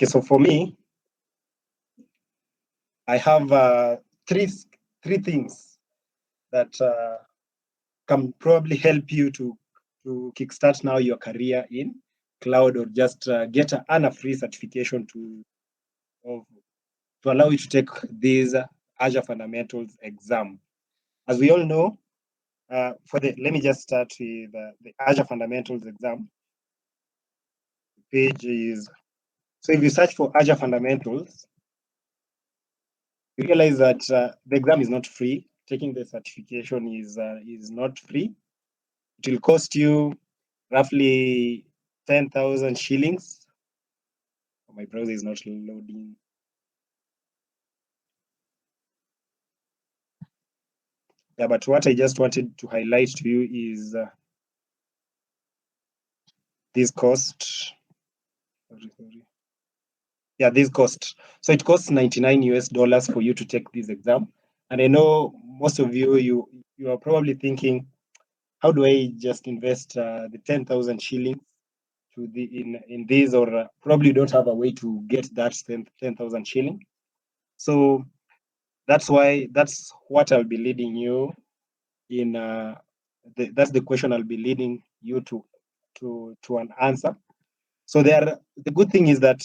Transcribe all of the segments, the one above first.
Okay, so for me, I have three things that can probably help you to kickstart now your career in cloud, or just get a free certification to allow you to take this Azure Fundamentals exam. As we all know, let me just start with the Azure Fundamentals exam. The page is, so if you search for Azure Fundamentals, you realize that the exam is not free. Taking the certification is not free. It will cost you roughly 10,000 shillings. Oh, my browser is not loading. Yeah, but what I just wanted to highlight to you is this cost. Sorry. Yeah, this cost. So it costs $99 for you to take this exam. And I know most of you are probably thinking, how do I just invest the 10,000 shillings to in this, or probably don't have a way to get that 10,000 shilling. So that's what I'll be leading you in. That's the question I'll be leading you to an answer. So the good thing is that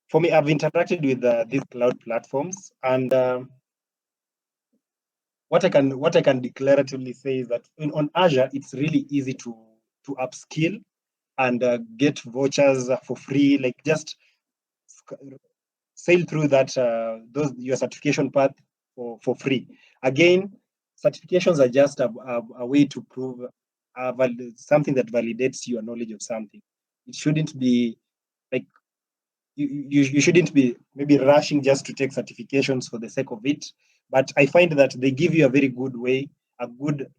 for me, I've interacted with these cloud platforms, and what I can declaratively say is that on Azure, it's really easy to upskill and get vouchers for free. Like, just sail through that your certification path for free. Again, certifications are just a way to prove something that validates your knowledge of something. It shouldn't be like you shouldn't be maybe rushing just to take certifications for the sake of it. But I find that they give you a very good way, a good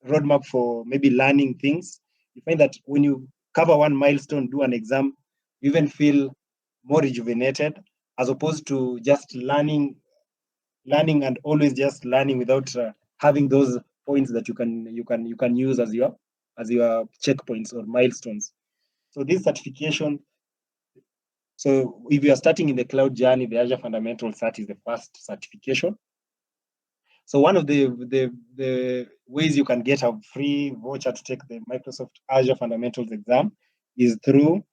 roadmap for maybe learning things. You find that when you cover one milestone, do an exam, you even feel more rejuvenated, as opposed to just learning and always just learning without having those points that you can use as your checkpoints or milestones. So this certification, so if you are starting in the cloud journey, the Azure Fundamentals Cert is the first certification. So one of the ways you can get a free voucher to take the Microsoft Azure Fundamentals exam is through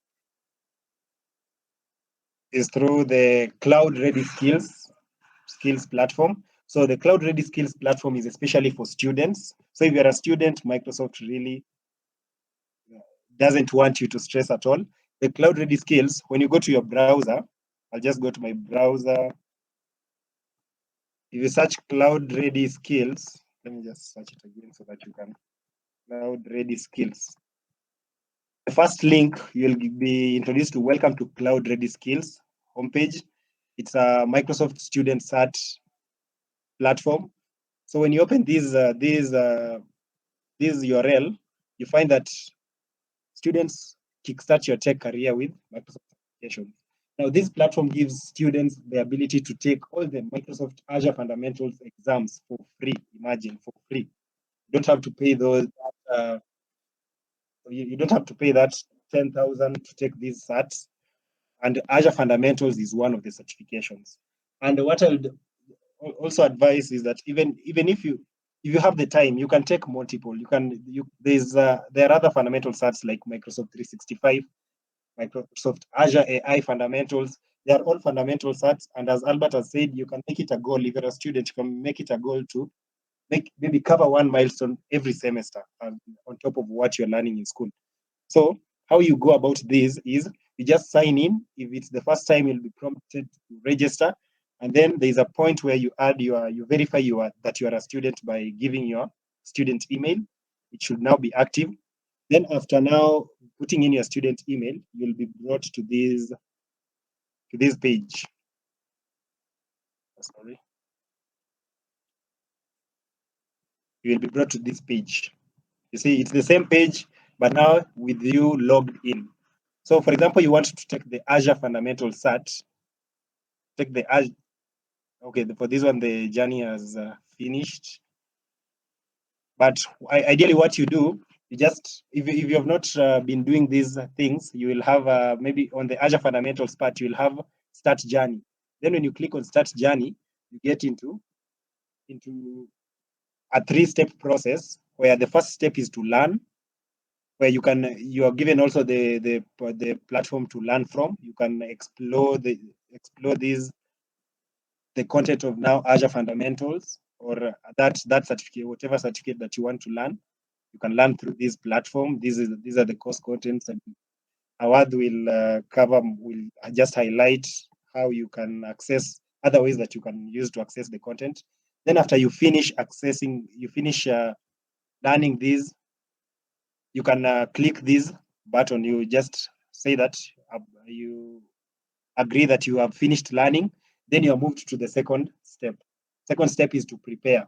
the Cloud Ready Skills platform. So the Cloud Ready Skills platform is especially for students. So if you're a student, Microsoft really doesn't want you to stress at all. The Cloud Ready Skills, when you go to your browser, I'll just go to my browser. If you search Cloud Ready Skills, let me just search it again so that you can. Cloud Ready Skills. The first link, you'll be introduced to Welcome to Cloud Ready Skills homepage. It's a Microsoft Student Cert platform. So when you open this URL, you find that students kickstart your tech career with Microsoft applications. Now, this platform gives students the ability to take all the Microsoft Azure Fundamentals exams for free. Imagine, for free. You don't have to pay those. You don't have to pay that 10,000 to take these certs. And Azure Fundamentals is one of the certifications. And what I'll also advise is that even if you have the time, you can take multiple. There are other fundamental certs like Microsoft 365, Microsoft Azure AI Fundamentals. They are all fundamental certs. And as Albert has said, you can make it a goal. If you're a student, you can make it a goal to maybe cover one milestone every semester on top of what you're learning in school. So how you go about this is you just sign in. If it's the first time, you'll be prompted to register. And then there's a point where you verify that you are a student by giving your student email. It should now be active. Then after now putting in your student email, you'll be brought to this page. Sorry. You will be brought to this page. You see, it's the same page, but now with you logged in. So for example, you want to take the Azure Fundamental Cert, take the Azure. Okay, for this one, the journey has finished. But ideally, what you do You just, if you have not been doing these things, you will have maybe on the Azure Fundamentals part, you will have Start Journey. Then when you click on Start Journey, you get into a 3-step process where the first step is to learn, where you are given also the platform to learn from. You can explore these the content of now Azure Fundamentals, or that certificate, whatever certificate that you want to learn. You can learn through this platform. These are the course contents, and Awad will will just highlight how you can access other ways that you can use to access the content. Then after you finish learning these, you can click this button. You just say that you agree that you have finished learning. Then you are moved to the second step. Second step is to prepare.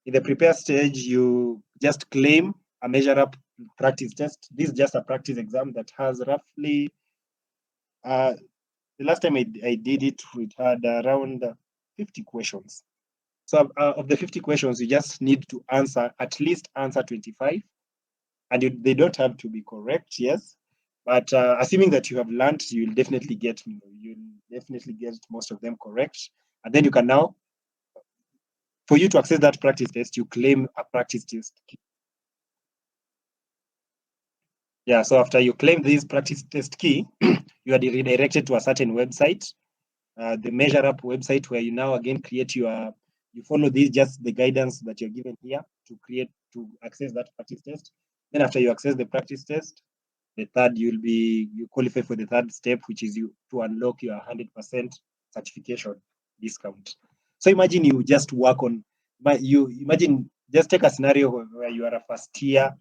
In the prepare stage, you just claim a measure up practice test. This is just a practice exam that has roughly, the last time I did it, it had around 50 questions. So of the 50 questions, you just need to at least answer 25. And they don't have to be correct, yes. But assuming that you have learned, you'll definitely get most of them correct. And then you can now, for you to access that practice test, you claim a practice test. Yeah, so after you claim this practice test key, you are redirected to a certain website, the Measure Up website, where you now again create you follow just the guidance that you're given here to access that practice test. Then after you access the practice test, the third, you qualify for the third step, which is to unlock your 100% certification discount. So imagine you just work on, just take a scenario where you are a first year.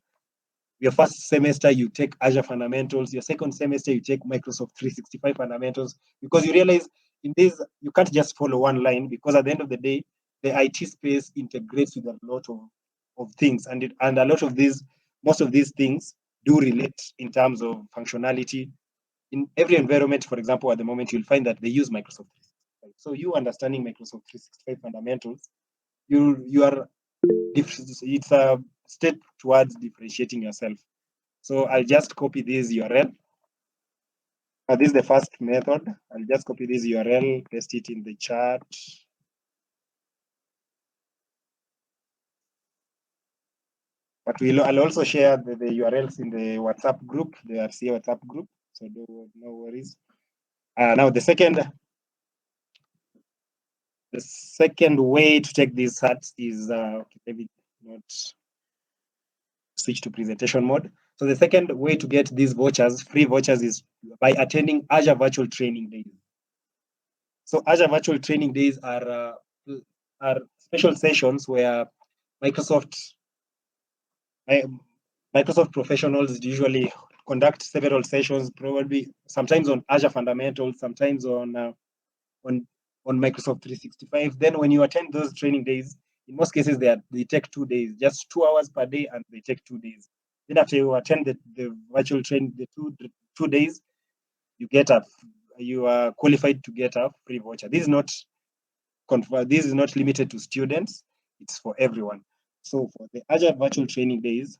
Your first semester, you take Azure Fundamentals. Your second semester, you take Microsoft 365 Fundamentals, because you realize in this, you can't just follow one line, because at the end of the day, the IT space integrates with a lot of things. And a lot of most of these things do relate in terms of functionality. In every environment, for example, at the moment, you'll find that they use Microsoft 365. So you understanding Microsoft 365 Fundamentals, you are it's a step towards differentiating yourself. So I'll just copy this URL. This is the first method. I'll just copy this URL, paste it in the chat. But I'll also share the URLs in the WhatsApp group, the RCA WhatsApp group. So no worries. Now the second way to take these certs is maybe not switch to presentation mode. So the second way to get these free vouchers, is by attending Azure Virtual Training Days. So Azure Virtual Training Days are special sessions where Microsoft professionals usually conduct several sessions, probably sometimes on Azure Fundamentals, sometimes on Microsoft 365. Then when you attend those training days, in most cases they take 2 days, just 2 hours per day, and they take 2 days. Then after you attend the virtual training, the 2 days, you are qualified to get a free voucher. This is not limited to students, it's for everyone. So for the Azure Virtual Training Days,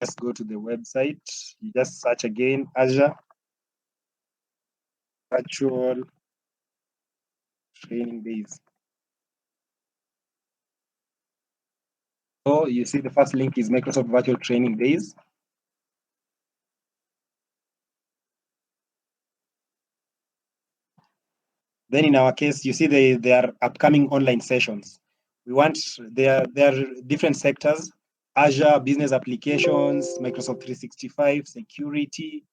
just go to the website. You just search again, Azure Virtual Training Days. So you see the first link is Microsoft Virtual Training Days. Then in our case, you see there are upcoming online sessions. There are different sectors: Azure, business applications, Microsoft 365, security.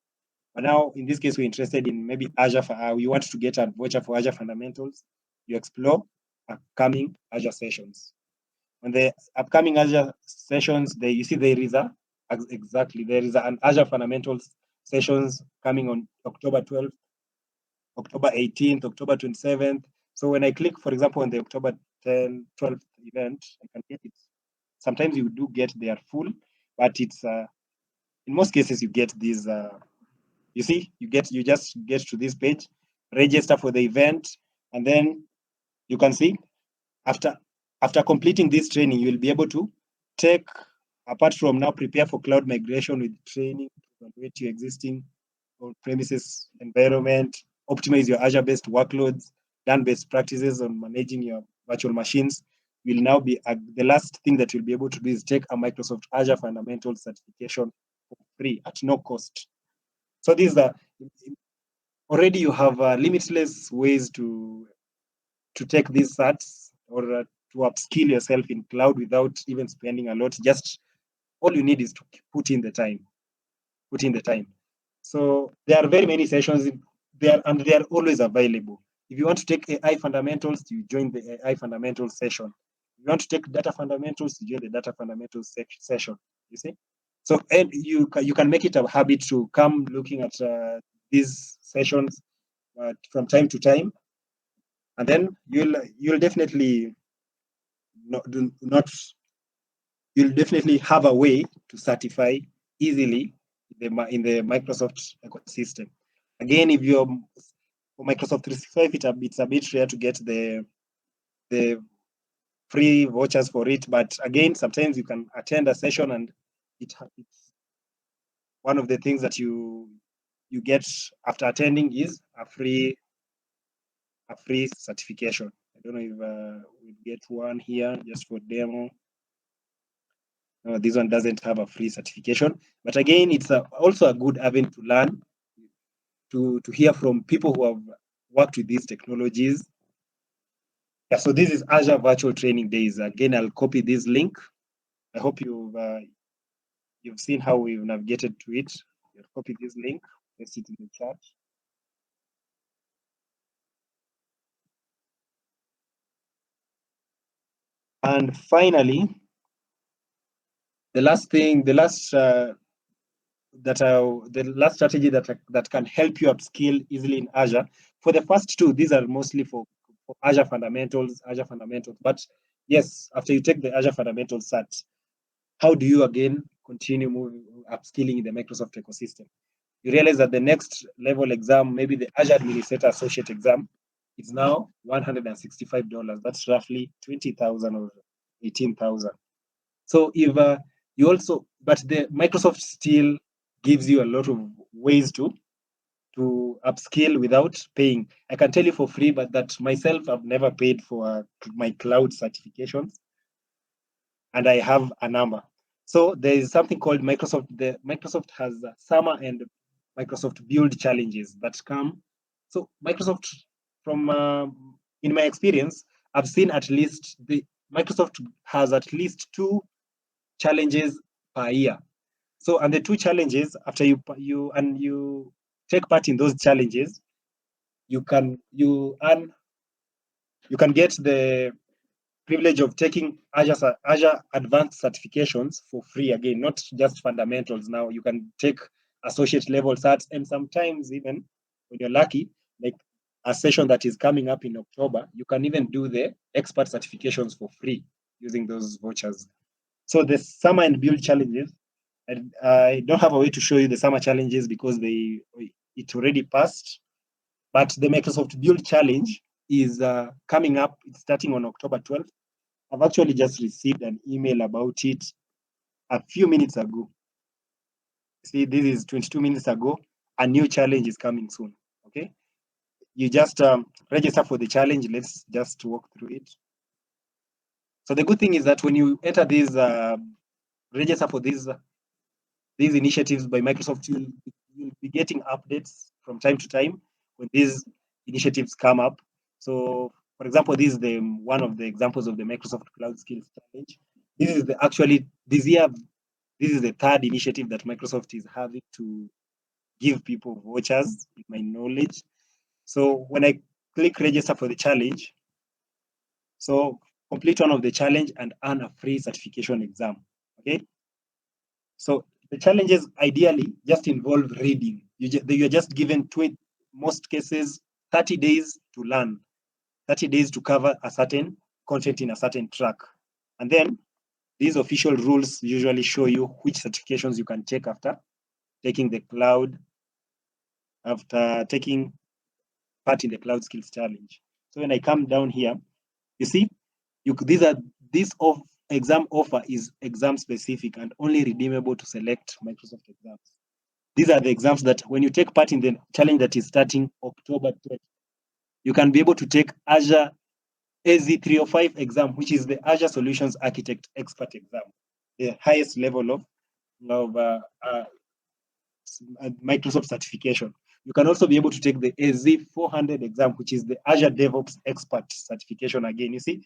But now, in this case, we're interested in maybe Azure. We want to get a voucher for Azure Fundamentals. You explore upcoming Azure sessions. On the upcoming Azure sessions, you see there is an Azure Fundamentals sessions coming on October 12th, October 18th, October 27th. So when I click, for example, on the October 12th event, I can get it. Sometimes you do get their full, but it's in most cases you get these. You see, you just get to this page, register for the event, and then you can see after completing this training, you will be able to take apart from now prepare for cloud migration with training to evaluate your existing on-premises environment, optimize your Azure-based workloads, learn best practices on managing your virtual machines. Will now be the last thing that you'll be able to do is take a Microsoft Azure Fundamentals certification for free at no cost. So these are already you have limitless ways to take these certs or to upskill yourself in cloud without even spending a lot. Just all you need is to put in the time. Put in the time. So there are very many sessions there, and they are always available. If you want to take AI fundamentals, you join the AI fundamentals session. If you want to take data fundamentals, you join the data fundamentals session. You see, so and you can make it a habit to come looking at these sessions from time to time, and then you'll definitely not you'll definitely have a way to certify easily in the Microsoft ecosystem. Again, if you're for Microsoft 365, it's a bit rare to get the free vouchers for it. But again, sometimes you can attend a session and it's one of the things that you get after attending is a free certification. I don't know if we get one here just for demo. No, this one doesn't have a free certification, but again, it's also a good avenue to learn, to hear from people who have worked with these technologies. Yeah, so this is Azure Virtual Training Days. Again, I'll copy this link. I hope you've seen how we've navigated to it. I'll copy this link, paste it in the chat. And finally, the last strategy that can help you upskill easily in Azure. For the first two, these are mostly for Azure Fundamentals. But yes, after you take the Azure Fundamentals cert, how do you again continue moving upskilling in the Microsoft ecosystem? You realize that the next level exam, maybe the Azure Administrator Associate exam, is now $165. That's roughly 20,000 or 18,000. So if you also, but the Microsoft still gives you a lot of ways to upskill without paying. I can tell you for free, but that myself, I've never paid for my cloud certifications, and I have a number. So there is something called Microsoft. Microsoft has summer and Microsoft Build challenges that come. So Microsoft, from in my experience, I've seen at least Microsoft has at least 2 challenges per year. So, and the 2 challenges, after you take part in those challenges, you can get the privilege of taking Azure advanced certifications for free again, not just fundamentals. Now you can take associate level certs, and sometimes even when you're lucky, like a session that is coming up in October, you can even do the expert certifications for free using those vouchers. So the summer and build challenges, and I don't have a way to show you the summer challenges because it already passed. But the Microsoft Build Challenge is coming up. It's starting on October 12th. I've actually just received an email about it a few minutes ago. See, this is 22 minutes ago. A new challenge is coming soon. Okay, you just register for the challenge. Let's just walk through it. So the good thing is that when you enter these register for these initiatives by Microsoft, you'll be getting updates from time to time when these initiatives come up. So, for example, this is one of the examples of the Microsoft Cloud Skills Challenge. This is this year, this is the 3rd initiative that Microsoft is having to give people vouchers, in my knowledge. So when I click register for the challenge, so complete one of the challenge and earn a free certification exam. Okay. So the challenges ideally just involve reading. You're just given most cases 30 days to learn, 30 days to cover a certain content in a certain track. And then these official rules usually show you which certifications you can take after taking the cloud, after taking part in the Cloud Skills Challenge. So when I come down here, you see, these exam offer is exam specific and only redeemable to select Microsoft exams. These are the exams that when you take part in the challenge that is starting October 12th, you can be able to take Azure AZ305 exam, which is the Azure Solutions Architect Expert exam, the highest level of Microsoft certification. You can also be able to take the AZ400 exam, which is the Azure DevOps Expert certification. Again, you see,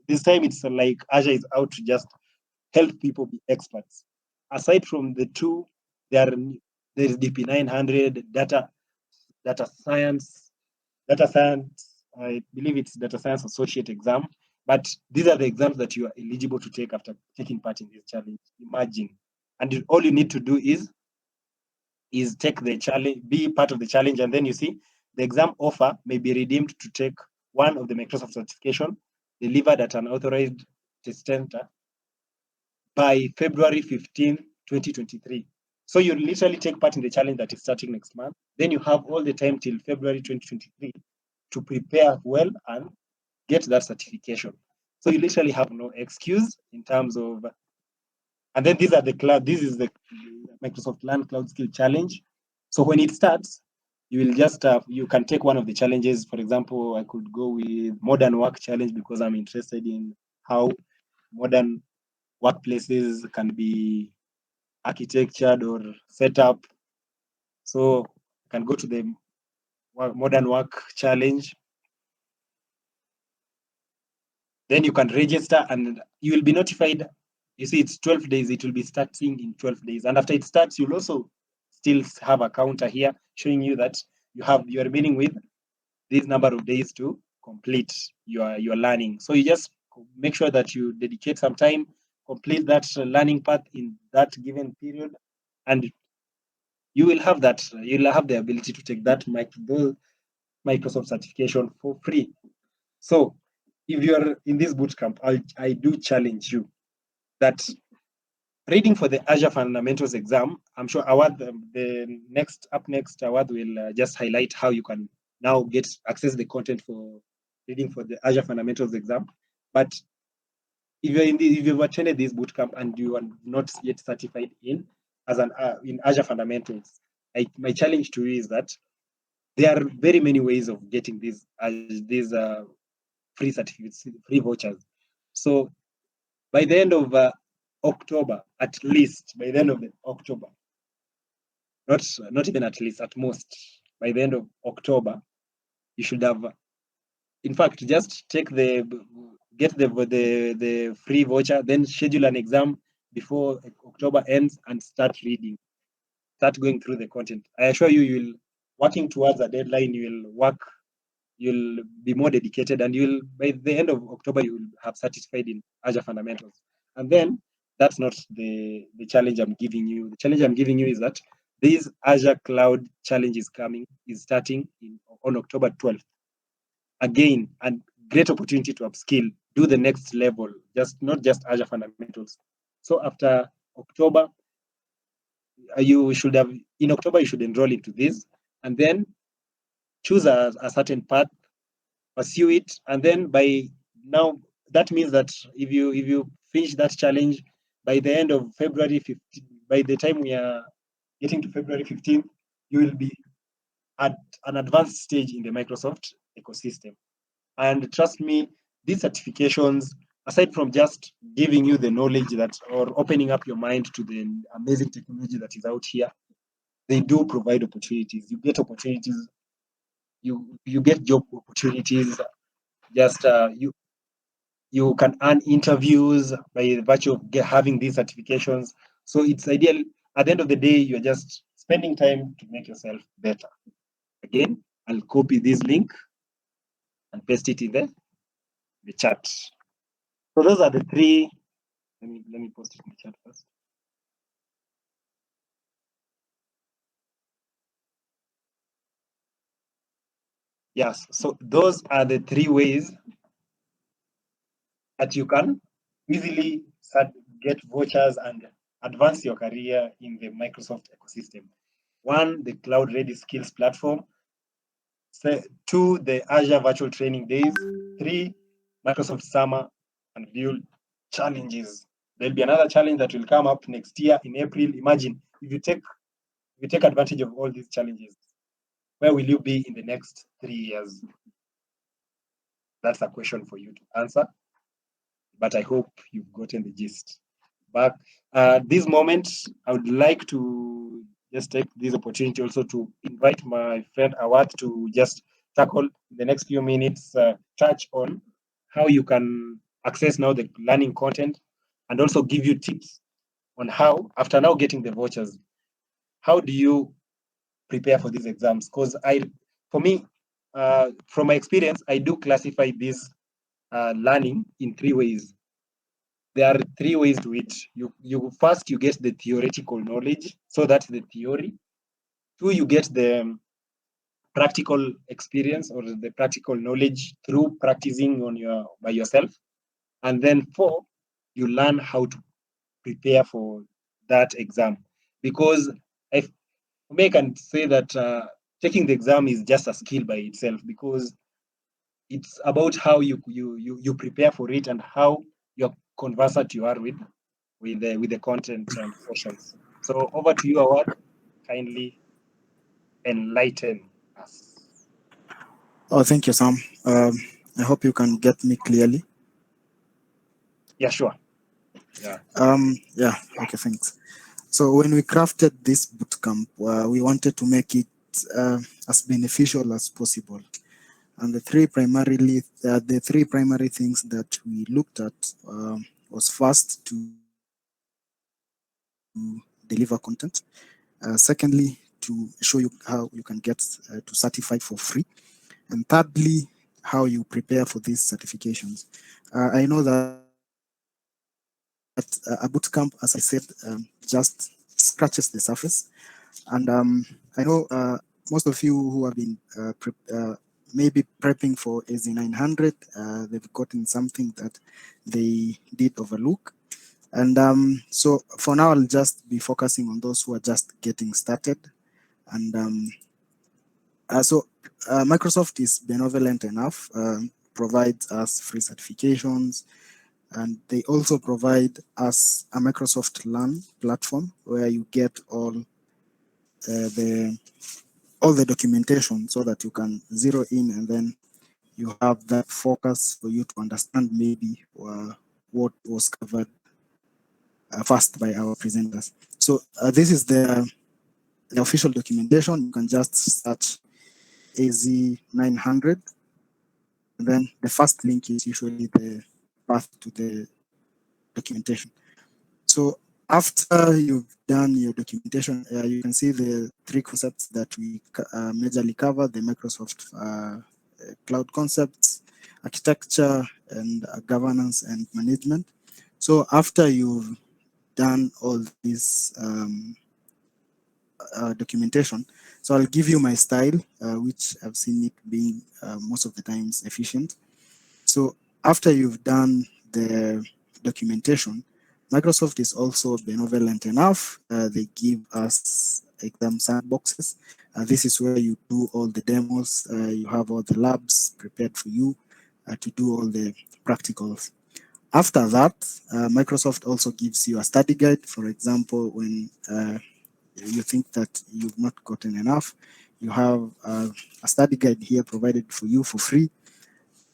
this time it's like Azure is out to just help people be experts. Aside from the two, there is DP900, data science, I believe it's data science associate exam. But these are the exams that you are eligible to take after taking part in this challenge. Imagine. And all you need to do is take the challenge, be part of the challenge, and then you see the exam offer may be redeemed to take one of the Microsoft certification delivered at an authorized test center by February 15, 2023. So you literally take part in the challenge that is starting next month. Then you have all the time till February 2023 to prepare well and get that certification. So you literally have no excuse in terms of, and then these are the cloud, this is the Microsoft Learn Cloud Skill Challenge. So when it starts, you will just, you can take one of the challenges. For example, I could go with Modern Work Challenge because I'm interested in how modern workplaces can be architectured or set up. So I can go to the Modern Work Challenge. Then you can register and you will be notified. You see, it's 12 days. It will be starting in 12 days. And after it starts, you'll also still have a counter here showing you that you're remaining with this number of days to complete your learning. So you just make sure that you dedicate some time, complete that learning path in that given period, and you will have that. You'll have the ability to take that Microsoft certification for free. So if you're in this bootcamp, I do challenge you that reading for the Azure Fundamentals exam, I'm sure Awad, the next Awad will just highlight how you can now access the content for reading for the Azure Fundamentals exam. But if you've attended this bootcamp and you are not yet certified in Azure Fundamentals, my challenge to you is that there are very many ways of getting these free certificates, free vouchers. So by the end of October, at least by the end of October, not even at least, at most, by the end of October, you should have, in fact, just get the free voucher, then schedule an exam before October ends and start reading, start going through the content. I assure you, you'll working towards a deadline. You'll be more dedicated, and by the end of October you will have satisfied in Azure Fundamentals. And then that's not the challenge I'm giving you. The challenge I'm giving you is that this Azure Cloud Challenge is starting on October 12th. Again, a great opportunity to upskill, do the next level, not just Azure Fundamentals. So after October, you should enroll into this, and then choose a certain path, pursue it, and then by now, that means that if you finish that challenge by the end of February 15, by the time we are getting to February 15th, you will be at an advanced stage in the Microsoft ecosystem. And trust me, these certifications, aside from just giving you the knowledge or opening up your mind to the amazing technology that is out here, they do provide opportunities. You get opportunities, you get job opportunities. Just you can earn interviews by virtue of having these certifications. So it's ideal. At the end of the day, you're just spending time to make yourself better. Again, I'll copy this link and paste it in the chat. So those are the three. Let me post it in the chat first. Yes, so those are the three ways that you can easily get vouchers and advance your career in the Microsoft ecosystem. One, the Cloud Ready Skills platform. Two, the Azure Virtual Training Days. Three, Microsoft Summer and Build. challenges. There'll be another challenge that will come up next year in April. Imagine if you take advantage of all these challenges, where will you be in the next 3 years? That's a question for you to answer, but I hope you've gotten the gist. But this moment, I would like to just take this opportunity also to invite my friend Awad to just tackle the next few minutes, touch on how you can access now the learning content, and also give you tips on how, after now getting the vouchers, how do you prepare for these exams? Because for me, from my experience, I do classify this learning in 3 ways. There are 3 ways to it. You first, you get the theoretical knowledge, so that's the theory. 2, you get the practical experience or the practical knowledge through practicing by yourself. And then 4, you learn how to prepare for that exam. Because I can say that taking the exam is just a skill by itself, because it's about how you prepare for it and how you're conversant you are with the content and questions. So over to you, Awad. Kindly enlighten us. Oh, thank you, Sam. I hope you can get me clearly. Yeah, sure. Yeah. Yeah, okay, thanks. So when we crafted this bootcamp, we wanted to make it as beneficial as possible. And the three primary things that we looked at was first to deliver content. Secondly, to show you how you can get to certified for free. And thirdly, how you prepare for these certifications. I know that a bootcamp, as I said, just scratches the surface. And I know most of you who have been maybe prepping for AZ900, they've gotten something that they did overlook. And so for now, I'll just be focusing on those who are just getting started. And Microsoft is benevolent enough, provides us free certifications, and they also provide us a Microsoft Learn platform where you get the documentation so that you can zero in, and then you have that focus for you to understand maybe what was covered first by our presenters. So this is the official documentation. You can just search AZ900, and then the first link is usually the path to the documentation. So after you've done your documentation, you can see the three concepts that we majorly cover: the Microsoft cloud concepts, architecture, and governance and management. So after you've done all this documentation, so I'll give you my style, which I've seen it being most of the times efficient. So after you've done the documentation, Microsoft is also benevolent enough. They give us exam sandboxes. This is where you do all the demos. You have all the labs prepared for you to do all the practicals. After that, Microsoft also gives you a study guide. For example, when you think that you've not gotten enough, you have a study guide here provided for you for free.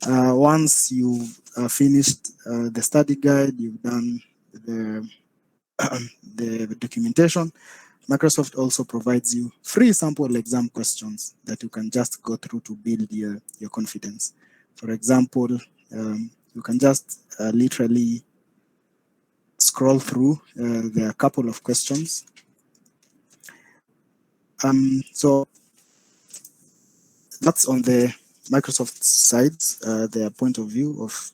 Once you've finished the study guide, you've done the the documentation, Microsoft also provides you free sample exam questions that you can just go through to build your confidence. For example, you can just literally scroll through. There are a couple of questions. So that's on the Microsoft side, their point of view of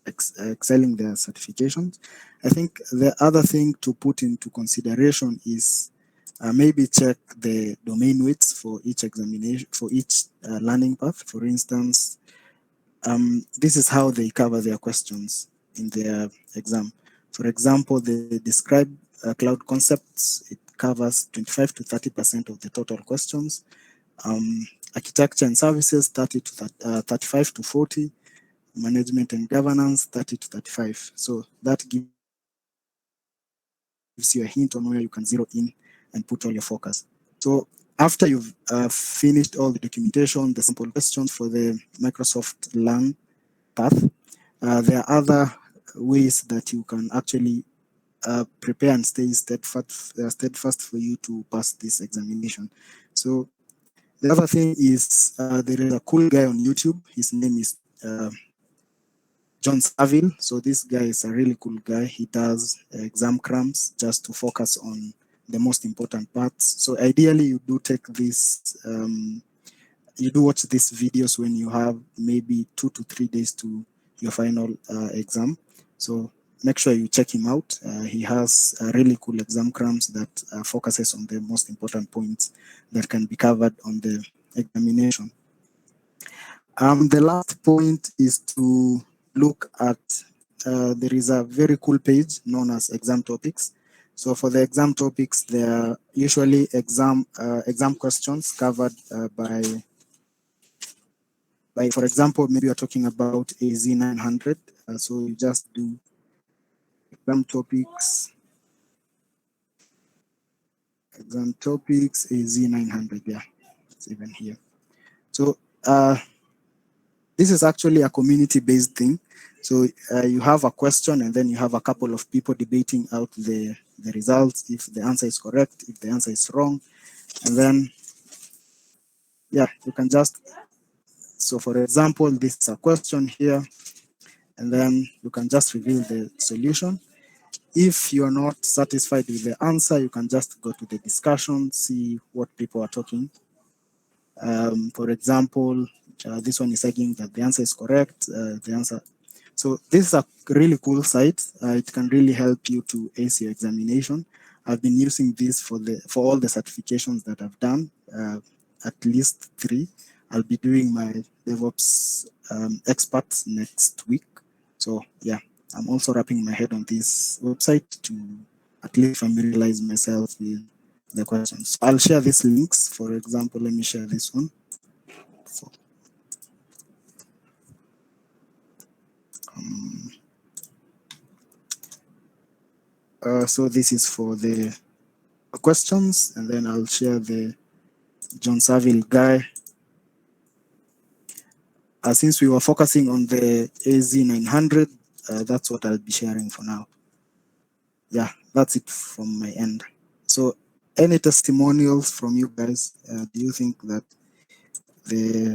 excelling their certifications. I think the other thing to put into consideration is maybe check the domain weights for each examination, for each learning path. For instance, this is how they cover their questions in their exam. For example, they describe cloud concepts. It covers 25 to 30% of the total questions. Architecture and services, 35 to 40. management and governance 30 to 35. So that gives you a hint on where you can zero in and put all your focus. So after you've finished all the documentation, the sample questions for the Microsoft Learn path, there are other ways that you can actually prepare and stay steadfast for you to pass this examination. So the other thing is there is a cool guy on YouTube. His name is John Saville. So this guy is a really cool guy. He does exam cramps just to focus on the most important parts. So ideally, you do take this, you do watch these videos when you have maybe 2 to 3 days to your final exam. So make sure you check him out. He has really cool exam cramps that focuses on the most important points that can be covered on the examination. The last point is to look at, there is a very cool page known as exam topics. So for the exam topics, there are usually exam questions covered by, for example, maybe you're talking about AZ 900. So you just do exam topics AZ 900. Yeah, it's even here. So this is actually a community-based thing. So you have a question and then you have a couple of people debating out the results, if the answer is correct, if the answer is wrong. And then, yeah, you can just, so for example, this is a question here, and then you can just reveal the solution. If you are not satisfied with the answer, you can just go to the discussion, see what people are talking. For example, this one is saying that the answer is correct. So this is a really cool site. It can really help you to ace your examination. I've been using this for all the certifications that I've done, at least 3. I'll be doing my DevOps experts next week. So yeah, I'm also wrapping my head on this website to at least familiarize myself with the questions. So I'll share these links. For example, let me share this one. So this is for the questions, and then I'll share the John Saville guy. Since we were focusing on the AZ 900, that's what I'll be sharing for now. Yeah, that's it from my end. So any testimonials from you guys? Do you think that the